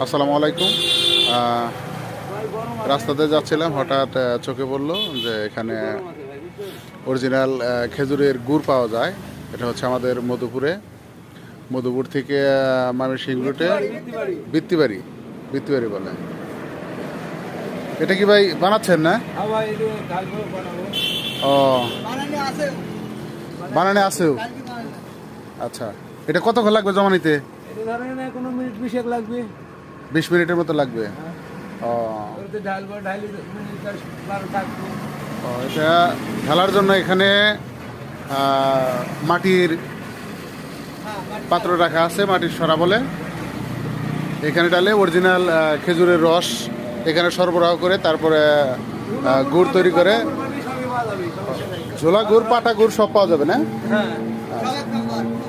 আসসালামু আলাইকুম। রাস্তাতে যাচ্ছিলাম, হঠাৎ চোখে পড়লো যে এখানে অরিজিনাল খেজুরের গুড় পাওয়া যায়। এটা হচ্ছে আমাদের মধুপুর থেকে ময়মনসিংহ রুটে বৃত্তিবাড়ি বলে। এটা কি ভাই বানাচ্ছেন না? ও, বানানে আছেও। আচ্ছা, এটা কতক্ষণ লাগবে জমা নিতে? 20 মিনিটের মতো লাগবে। ও, এটা ঢালার জন্য এখানে মাটির পাত্র রাখা আছে, মাটির সরা বলে। এখানে ডালে অরিজিনাল খেজুরের রস এখানে সরবরাহ করে তারপরে গুড় তৈরি করে। ঝোলা গুড়, পাটা গুড় সব পাওয়া যাবে না?